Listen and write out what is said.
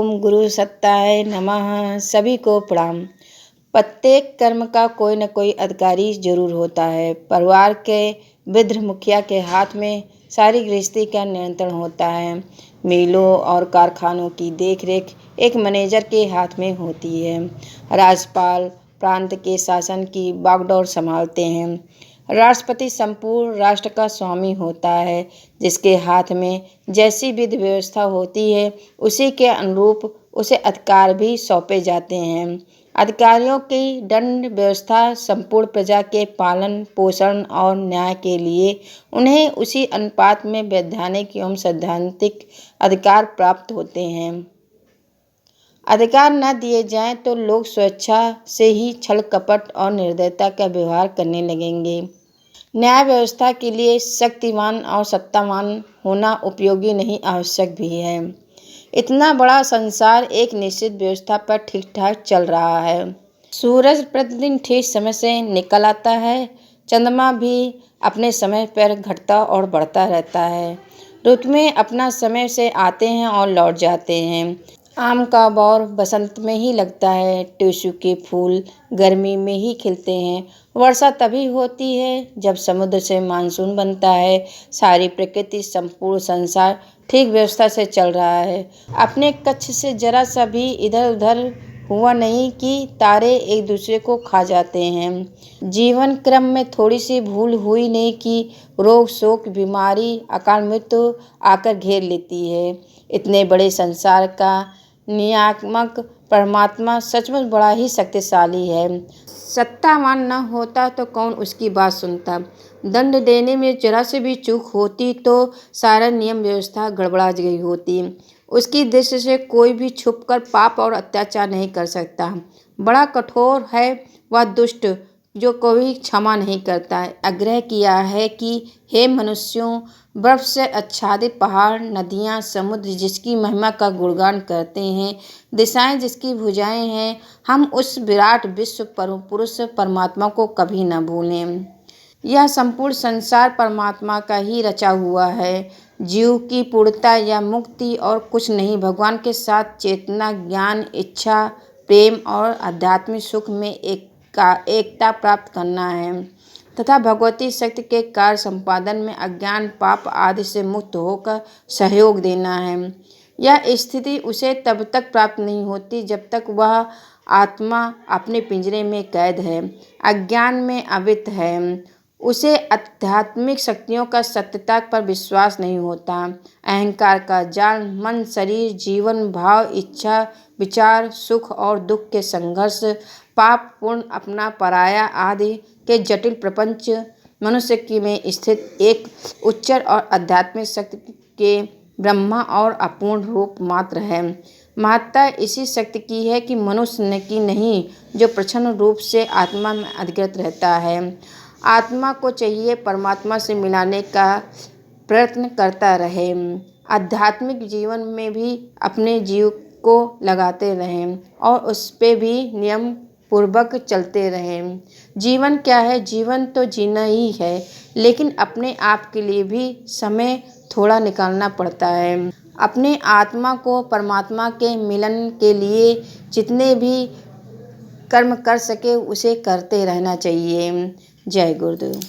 ओम गुरु सत्ताय नमः। सभी को प्रणाम। प्रत्येक कर्म का कोई न कोई अधिकारी जरूर होता है। परिवार के वृद्ध मुखिया के हाथ में सारी गृहस्थी का नियंत्रण होता है। मिलों और कारखानों की देखरेख एक मैनेजर के हाथ में होती है। राज्यपाल प्रांत के शासन की बागडोर संभालते हैं। राष्ट्रपति संपूर्ण राष्ट्र का स्वामी होता है, जिसके हाथ में जैसी विधि व्यवस्था होती है उसी के अनुरूप उसे अधिकार भी सौंपे जाते हैं। अधिकारियों की दंड व्यवस्था संपूर्ण प्रजा के पालन पोषण और न्याय के लिए उन्हें उसी अनुपात में वैधानिक एवं सैद्धांतिक अधिकार प्राप्त होते हैं। अधिकार न दिए जाएं तो लोग स्वेच्छा से ही छल कपट और निर्दयता का व्यवहार करने लगेंगे। न्याय व्यवस्था के लिए शक्तिमान और सत्तावान होना उपयोगी नहीं, आवश्यक भी है। इतना बड़ा संसार एक निश्चित व्यवस्था पर ठीक ठाक चल रहा है। सूरज प्रतिदिन ठीक समय से निकल आता है। चंद्रमा भी अपने समय पर घटता और बढ़ता रहता है। ऋतु में अपना समय से आते हैं और लौट जाते हैं। आम का बौर बसंत में ही लगता है। टिशू के फूल गर्मी में ही खिलते हैं। वर्षा तभी होती है जब समुद्र से मानसून बनता है। सारी प्रकृति संपूर्ण संसार ठीक व्यवस्था से चल रहा है। अपने कक्ष से जरा सा भी इधर उधर हुआ नहीं कि तारे एक दूसरे को खा जाते हैं। जीवन क्रम में थोड़ी सी भूल हुई नहीं कि रोग शोक बीमारी अकाल मृत्यु आकर घेर लेती है। इतने बड़े संसार का नियामक परमात्मा सचमुच बड़ा ही शक्तिशाली है। सत्तावान न होता तो कौन उसकी बात सुनता। दंड देने में जरा से भी चूक होती तो सारा नियम व्यवस्था गड़बड़ा गई होती। उसकी दृष्टि से कोई भी छुपकर पाप और अत्याचार नहीं कर सकता। बड़ा कठोर है वह दुष्ट जो कोई क्षमा नहीं करता। आग्रह किया है कि हे मनुष्यों, बर्फ से आच्छादित पहाड़ नदियाँ समुद्र जिसकी महिमा का गुणगान करते हैं, दिशाएं जिसकी भुजाएं हैं, हम उस विराट विश्व पुरुष परमात्मा को कभी न भूलें। यह संपूर्ण संसार परमात्मा का ही रचा हुआ है। जीव की पूर्णता या मुक्ति और कुछ नहीं, भगवान के साथ चेतना ज्ञान इच्छा प्रेम और आध्यात्मिक सुख में एकता प्राप्त करना है तथा भगवती शक्ति के कार्य संपादन में अज्ञान पाप आदि से मुक्त होकर सहयोग देना है। यह स्थिति उसे तब तक प्राप्त नहीं होती जब तक वह आत्मा अपने पिंजरे में कैद है, अज्ञान में आवृत है। उसे आध्यात्मिक शक्तियों का सत्यता पर विश्वास नहीं होता। अहंकार का जाल मन शरीर जीवन भाव इच्छा विचार सुख और दुख के संघर्ष पाप पुण्य अपना पराया आदि के जटिल प्रपंच मनुष्य की में स्थित एक उच्चर और आध्यात्मिक शक्ति के ब्रह्मा और अपूर्ण रूप मात्र है। महत्ता इसी शक्ति की है कि मनुष्य की नहीं, जो प्रच्छन्न रूप से आत्मा में अधिकृत रहता है। आत्मा को चाहिए परमात्मा से मिलाने का प्रयत्न करता रहे। आध्यात्मिक जीवन में भी अपने जीव को लगाते रहें और उस पे भी नियम पूर्वक चलते रहें। जीवन क्या है? जीवन तो जीना ही है, लेकिन अपने आप के लिए भी समय थोड़ा निकालना पड़ता है। अपने आत्मा को परमात्मा के मिलन के लिए जितने भी कर्म कर सके उसे करते रहना चाहिए। जय गुरुदेव।